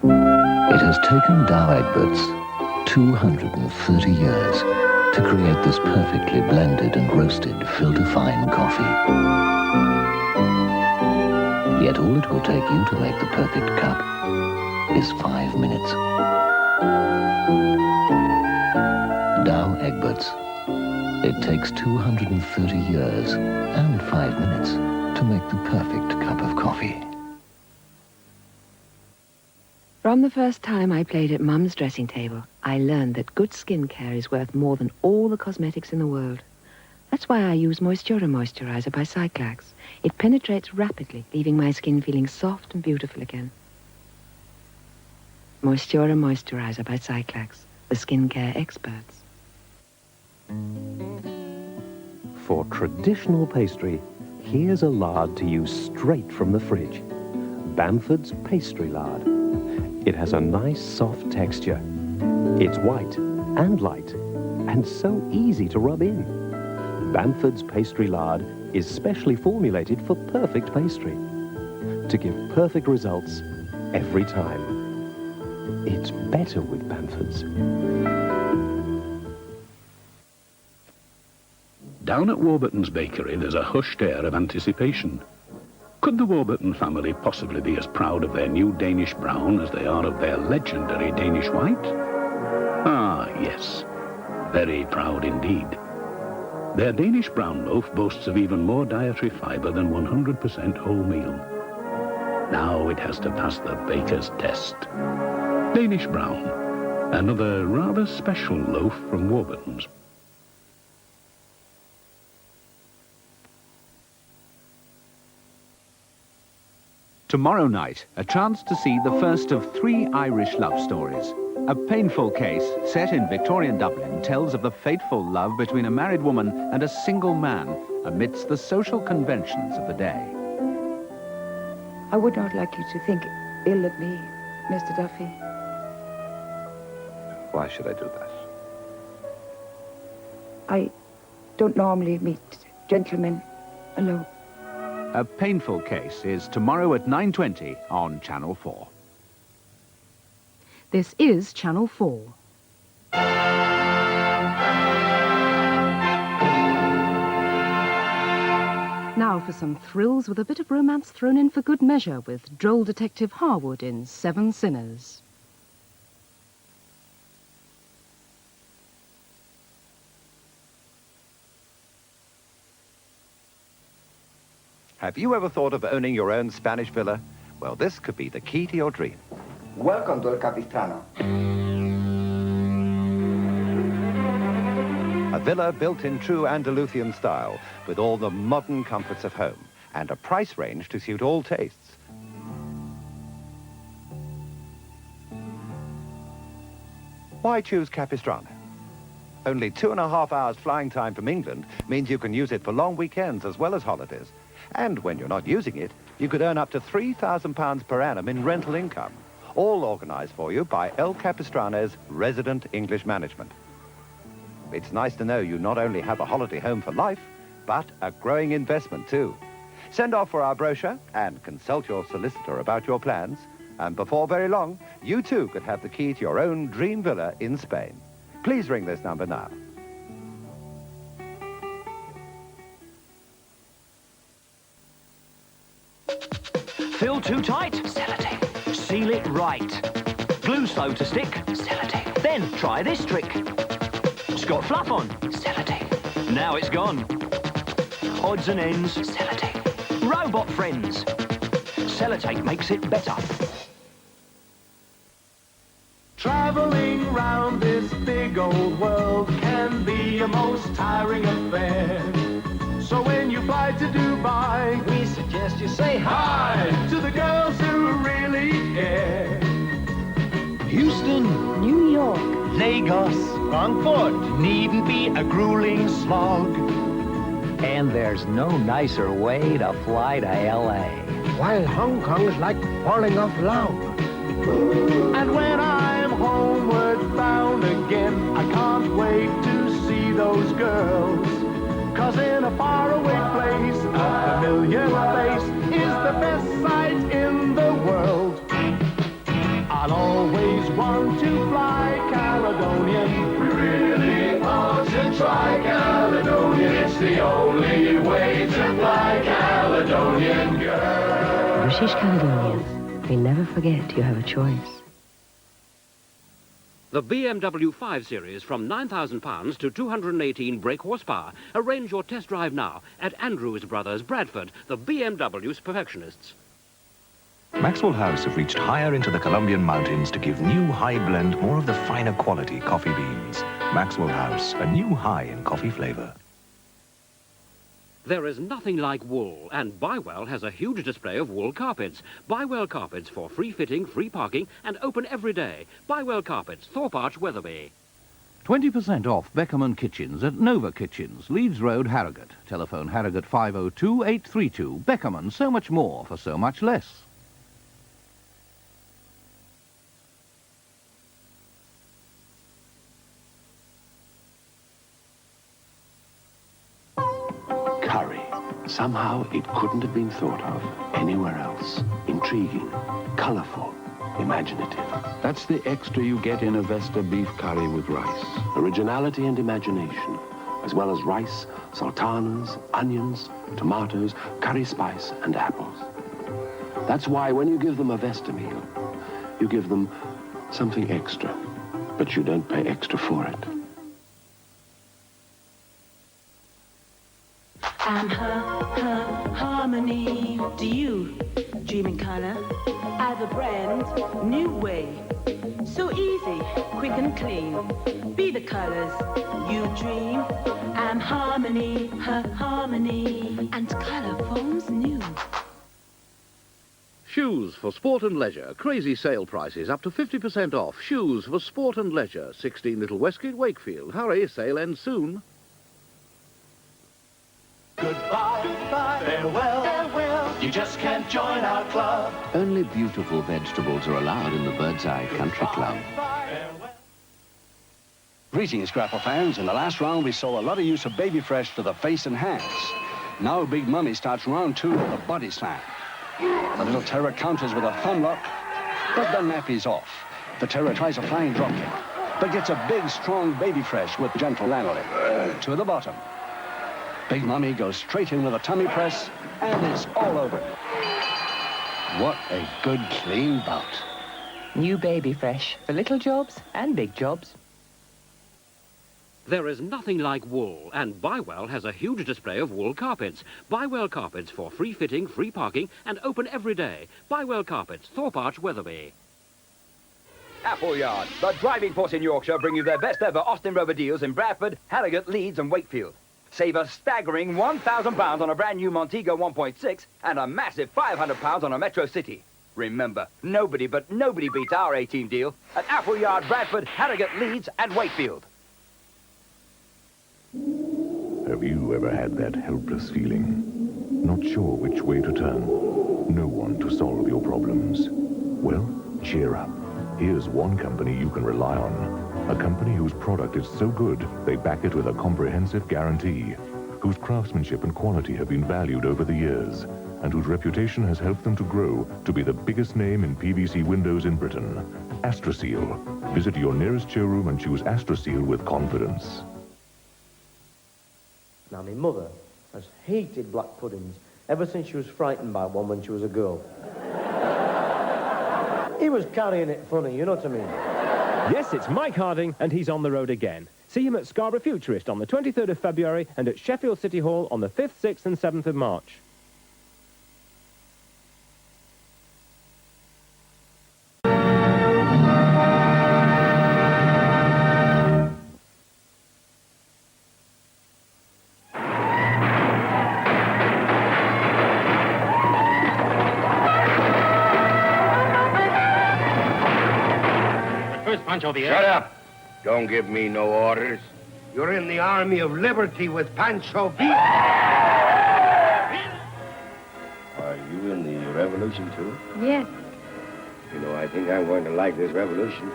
It has taken Dow Egberts 230 years to create this perfectly blended and roasted filter-fine coffee. Yet all it will take you to make the perfect cup is 5 minutes. Dow Egberts. It takes 230 years and 5 minutes to make the perfect cup of coffee. From the first time I played at Mum's dressing table, I learned that good skin care is worth more than all the cosmetics in the world. That's why I use Moistura Moisturizer by Cyclax. It penetrates rapidly, leaving my skin feeling soft and beautiful again. Moistura Moisturizer by Cyclax, the skincare experts. For traditional pastry, here's a lard to use straight from the fridge. Bamford's Pastry Lard. It has a nice soft texture. It's white and light and so easy to rub in. Bamford's Pastry Lard is specially formulated for perfect pastry to give perfect results every time. It's better with Bamford's. Down at Warburton's bakery, there's a hushed air of anticipation. Could the Warburton family possibly be as proud of their new Danish brown as they are of their legendary Danish white? Ah, yes. Very proud indeed. Their Danish brown loaf boasts of even more dietary fibre than 100% wholemeal. Now it has to pass the baker's test. Danish brown, another rather special loaf from Warburton's. Tomorrow night, a chance to see the first of 3 Irish love stories. A painful case set in Victorian Dublin tells of the fateful love between a married woman and a single man amidst the social conventions of the day. I would not like you to think ill of me, Mr. Duffy. Why should I do that? I don't normally meet gentlemen alone. A Painful Case is tomorrow at 9:20 on Channel 4. This is Channel 4. Now for some thrills with a bit of romance thrown in for good measure with droll Detective Harwood in Seven Sinners. Have you ever thought of owning your own Spanish villa? Well, this could be the key to your dream. Welcome to El Capistrano. A villa built in true Andalusian style, with all the modern comforts of home, and a price range to suit all tastes. Why choose Capistrano? Only 2.5 hours flying time from England means you can use it for long weekends as well as holidays. And when you're not using it, you could earn up to £3,000 per annum in rental income, all organised for you by El Capistrano's resident English management. It's nice to know you not only have a holiday home for life, but a growing investment too. Send off for our brochure and consult your solicitor about your plans, and before very long, you too could have the key to your own dream villa in Spain. Please ring this number now. Fill too tight? Sellotape. Seal it right. Glue slow to stick? Sellotape. Then try this trick. It's got fluff on? Sellotape. Now it's gone. Odds and ends? Sellotape. Robot friends? Sellotape makes it better. Traveling round this big old world can be a most tiring affair. So when you fly to Dubai, we suggest you say hi to the girls who really care. Houston, New York, Lagos, Frankfurt needn't be a grueling slog. And there's no nicer way to fly to L.A. While Hong Kong's like falling off love. And when I'm homeward bound again, I can't wait to see those girls. 'Cause in a faraway place, a familiar face is the best sight in the world. I'll always want to fly Caledonian. We really ought to try Caledonian. It's the only way to fly Caledonian, girl. British Caledonian. We never forget you have a choice. The BMW 5 Series from £9,000 to 218 brake horsepower. Arrange your test drive now at Andrews Brothers, Bradford, the BMW's perfectionists. Maxwell House have reached higher into the Colombian mountains to give new high blend more of the finer quality coffee beans. Maxwell House, a new high in coffee flavor. There is nothing like wool, and Bywell has a huge display of wool carpets. Bywell carpets for free fitting, free parking, and open every day. Bywell carpets, Thorpe Arch, Wetherby. 20% off Beckerman Kitchens at Nova Kitchens, Leeds Road, Harrogate. Telephone Harrogate 502-832. Beckerman, so much more for so much less. Curry. Somehow it couldn't have been thought of anywhere else. Intriguing, colourful, imaginative. That's the extra you get in a Vesta beef curry with rice. Originality and imagination, as well as rice, sultanas, onions, tomatoes, curry spice, and apples. That's why when you give them a Vesta meal, you give them something extra, but you don't pay extra for it. I'm harmony. Do you dream in color? I've a brand new way. So easy, quick and clean. Be the colors you dream. I'm harmony, harmony. And color phones new. Shoes for sport and leisure. Crazy sale prices, up to 50% off. Shoes for sport and leisure. 16 Little Westgate, Wakefield. Hurry, sale ends soon. Goodbye, farewell, farewell. You just can't join our club. Only beautiful vegetables are allowed in the Birdseye Country Club. Greetings, Grapple fans. In the last round, we saw a lot of use of Baby Fresh to the face and hands. Now Big Mummy starts round 2 with a body slam. The little terror counters with a thumb lock, but the nappy's off. The terror tries a flying drop kick, but gets a big, strong Baby Fresh with gentle lanolin to the bottom. Big Mummy goes straight in with a tummy press, and it's all over. What a good, clean bout. New Baby Fresh for little jobs and big jobs. There is nothing like wool, and Bywell has a huge display of wool carpets. Bywell carpets for free fitting, free parking, and open every day. Bywell carpets, Thorpe Arch, Wetherby. Appleyard, the driving force in Yorkshire, bring you their best ever Austin Rover deals in Bradford, Harrogate, Leeds and Wakefield. Save a staggering £1,000 on a brand new Montego 1.6 and a massive £500 on a Metro City. Remember, nobody beats our A-Team deal at Appleyard, Bradford, Harrogate, Leeds and Wakefield. Have you ever had that helpless feeling? Not sure which way to turn. No one to solve your problems. Well, cheer up. Here's one company you can rely on. A company whose product is so good, they back it with a comprehensive guarantee, whose craftsmanship and quality have been valued over the years, and whose reputation has helped them to grow to be the biggest name in PVC windows in Britain. Astroseal. Visit your nearest showroom and choose Astroseal with confidence. Now, my mother has hated black puddings ever since she was frightened by one when she was a girl. He was carrying it funny, you know what I mean? Yes, it's Mike Harding, and he's on the road again. See him at Scarborough Futurist on the 23rd of February and at Sheffield City Hall on the 5th, 6th and 7th of March. Shut up. Don't give me no orders. You're in the Army of Liberty with Pancho Villa. Are you in the revolution, too? Yes. You know, I think I'm going to like this revolution.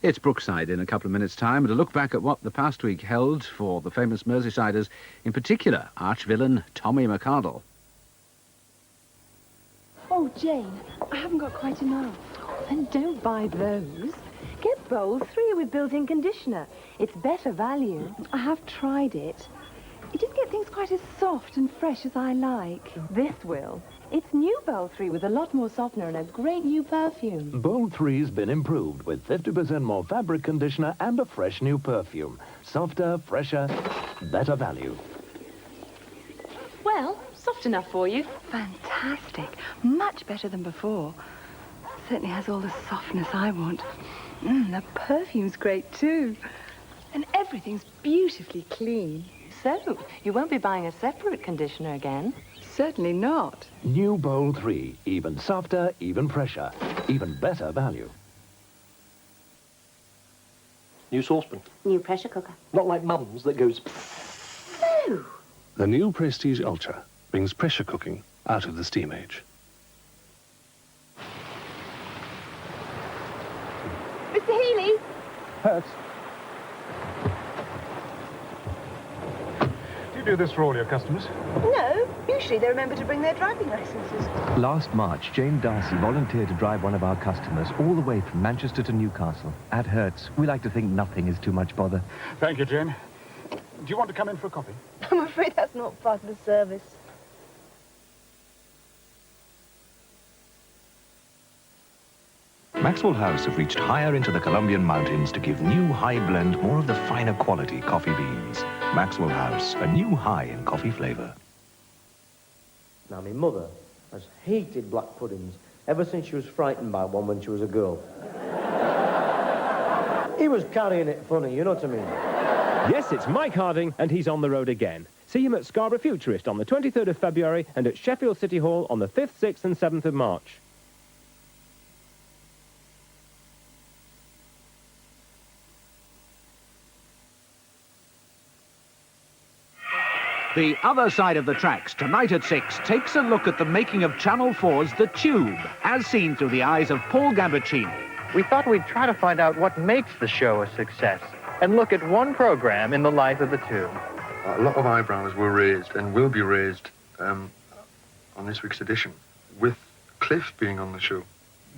It's Brookside in a couple of minutes' time, and a look back at what the past week held for the famous Merseysiders, in particular, arch-villain Tommy McArdle. Oh, Jane, I haven't got quite enough. Then don't buy those. Get Bowl 3 with built-in conditioner. It's better value. I have tried it. It didn't get things quite as soft and fresh as I like. This will. It's new Bowl 3 with a lot more softener and a great new perfume. Bowl 3's been improved with 50% more fabric conditioner and a fresh new perfume. Softer, fresher, better value. Well, soft enough for you. Fantastic. Much better than before. Certainly has all the softness I want. The perfume's great too. And everything's beautifully clean. So, you won't be buying a separate conditioner again? Certainly not. New Bowl 3. Even softer, even fresher, even better value. New saucepan. New pressure cooker. Not like Mum's that goes... No! The new Prestige Ultra brings pressure cooking out of the steam age. Mr. Healy! Hertz. Do you do this for all your customers? No. Usually they remember to bring their driving licenses. Last March, Jane Darcy volunteered to drive one of our customers all the way from Manchester to Newcastle. At Hertz, we like to think nothing is too much bother. Thank you, Jane. Do you want to come in for a coffee? I'm afraid that's not part of the service. Maxwell House have reached higher into the Colombian mountains to give new high blend more of the finer quality coffee beans. Maxwell House, a new high in coffee flavour. Now, my mother has hated black puddings ever since she was frightened by one when she was a girl. He was carrying it funny, you know what I mean? Yes, it's Mike Harding, and he's on the road again. See him at Scarborough Futurist on the 23rd of February and at Sheffield City Hall on the 5th, 6th and 7th of March. The Other Side of the Tracks, tonight at 6, takes a look at the making of Channel 4's The Tube, as seen through the eyes of Paul Gambaccini. We thought we'd try to find out what makes the show a success and look at one program in the life of the Tube. A lot of eyebrows were raised and will be raised on this week's edition, with Cliff being on the show.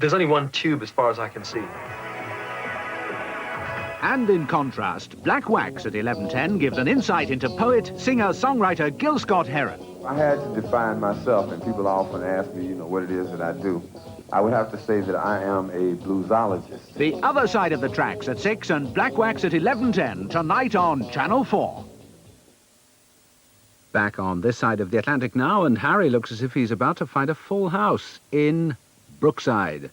There's only one Tube as far as I can see. And in contrast, Black Wax at 11:10 gives an insight into poet, singer, songwriter Gil Scott-Heron. I had to define myself, and people often ask me, what it is that I do. I would have to say that I am a bluesologist. The Other Side of the Tracks at 6 and Black Wax at 11:10 tonight on Channel 4. Back on this side of the Atlantic now, and Harry looks as if he's about to find a full house in Brookside.